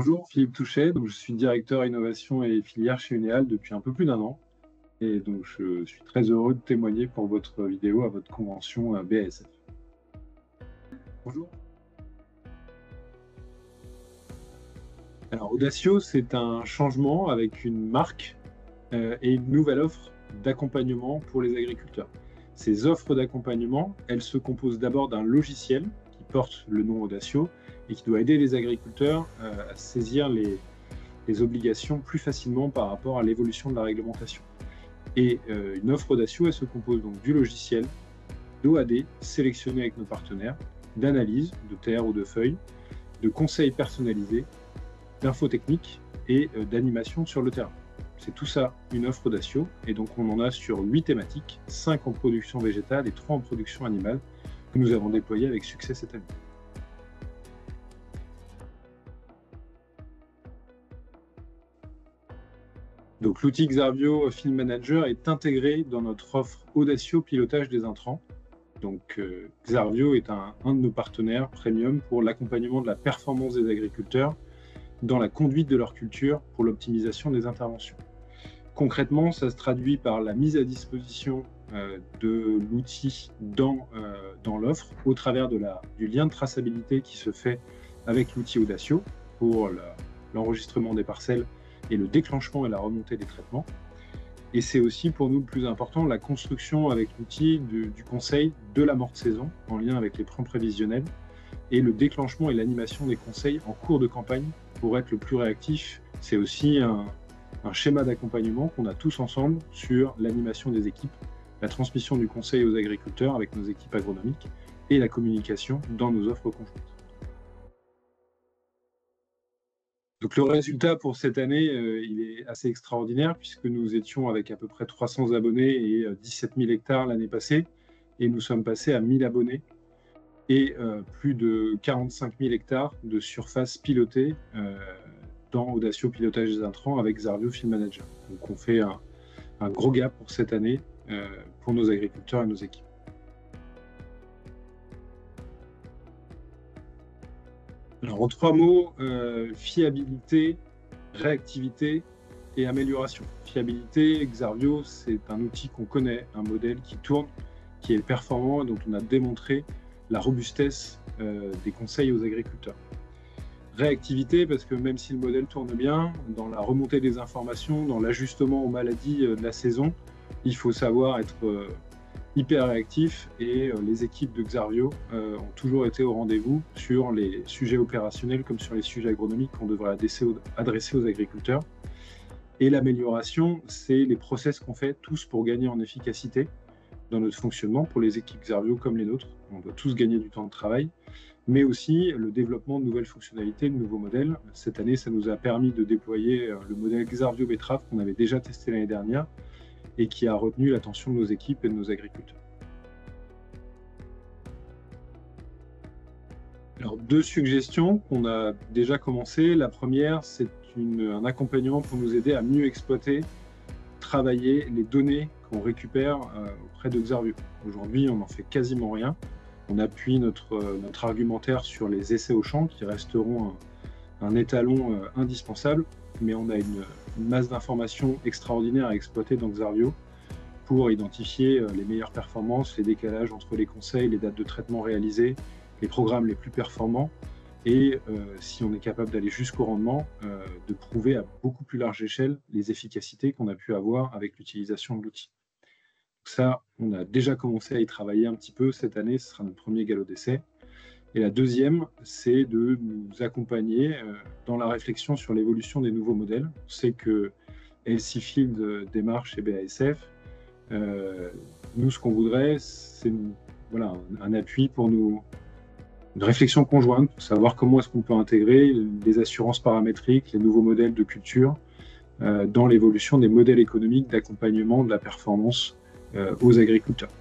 Bonjour, Philippe Touchet. Donc, je suis directeur innovation et filière chez Unéal depuis un peu plus d'un an. Et donc, je suis très heureux de témoigner pour votre vidéo à votre convention BASF. Bonjour. Alors, Audacio, c'est un changement avec une marque et une nouvelle offre d'accompagnement pour les agriculteurs. Ces offres d'accompagnement, elles se composent d'abord d'un logiciel qui porte le nom Audacio et qui doit aider les agriculteurs à saisir les obligations plus facilement par rapport à l'évolution de la réglementation. Et une offre Audacio, elle se compose donc du logiciel, d'OAD sélectionné avec nos partenaires, d'analyse de terre ou de feuilles, de conseils personnalisés, d'infos techniques et d'animation sur le terrain. C'est tout ça une offre Audacio, et donc on en a sur 8 thématiques, 5 en production végétale et 3 en production animale, que nous avons déployées avec succès cette année. Donc l'outil Xarvio Field Manager est intégré dans notre offre Audacio pilotage des intrants. Donc Xarvio est un de nos partenaires premium pour l'accompagnement de la performance des agriculteurs dans la conduite de leur culture pour l'optimisation des interventions. Concrètement, ça se traduit par la mise à disposition de l'outil dans l'offre au travers du lien de traçabilité qui se fait avec l'outil Audacio pour l'enregistrement des parcelles et le déclenchement et la remontée des traitements. Et c'est aussi pour nous le plus important, la construction avec l'outil du conseil de la morte-saison en lien avec les plans prévisionnels et le déclenchement et l'animation des conseils en cours de campagne pour être le plus réactif. C'est aussi un schéma d'accompagnement qu'on a tous ensemble sur l'animation des équipes, la transmission du conseil aux agriculteurs avec nos équipes agronomiques et la communication dans nos offres conjointes. Donc le résultat pour cette année, il est assez extraordinaire puisque nous étions avec à peu près 300 abonnés et 17 000 hectares l'année passée, et nous sommes passés à 1000 abonnés et plus de 45 000 hectares de surface pilotée dans Audacio pilotage des intrants avec Xarvio Field Manager. Donc on fait un gros gap pour cette année pour nos agriculteurs et nos équipes. Alors, en 3 mots, fiabilité, réactivité et amélioration. Fiabilité, Xarvio, c'est un outil qu'on connaît, un modèle qui tourne, qui est performant et dont on a démontré la robustesse des conseils aux agriculteurs. Réactivité, parce que même si le modèle tourne bien, dans la remontée des informations, dans l'ajustement aux maladies de la saison, il faut savoir être hyper réactif, et les équipes de Xarvio ont toujours été au rendez-vous sur les sujets opérationnels comme sur les sujets agronomiques qu'on devrait adresser aux agriculteurs. Et l'amélioration, c'est les process qu'on fait tous pour gagner en efficacité dans notre fonctionnement pour les équipes Xarvio comme les nôtres. On doit tous gagner du temps de travail, mais aussi le développement de nouvelles fonctionnalités, de nouveaux modèles. Cette année, ça nous a permis de déployer le modèle Xarvio Betterave qu'on avait déjà testé l'année dernière et qui a retenu l'attention de nos équipes et de nos agriculteurs. Alors, 2 suggestions qu'on a déjà commencé. La première, c'est un accompagnement pour nous aider à mieux exploiter, travailler les données qu'on récupère auprès de Xarvio. Aujourd'hui, on n'en fait quasiment rien. On appuie notre argumentaire sur les essais au champ qui resteront un étalon indispensable, mais on a une masse d'informations extraordinaires à exploiter dans Xarvio pour identifier les meilleures performances, les décalages entre les conseils, les dates de traitement réalisées, les programmes les plus performants, et si on est capable d'aller jusqu'au rendement, de prouver à beaucoup plus large échelle les efficacités qu'on a pu avoir avec l'utilisation de l'outil. Ça, on a déjà commencé à y travailler un petit peu cette année, ce sera notre premier galop d'essai. Et la deuxième, c'est de nous accompagner dans la réflexion sur l'évolution des nouveaux modèles. On sait que LC Field démarre chez BASF. Nous, ce qu'on voudrait, c'est un appui pour une réflexion conjointe pour savoir comment est-ce qu'on peut intégrer les assurances paramétriques, les nouveaux modèles de culture dans l'évolution des modèles économiques d'accompagnement de la performance aux agriculteurs.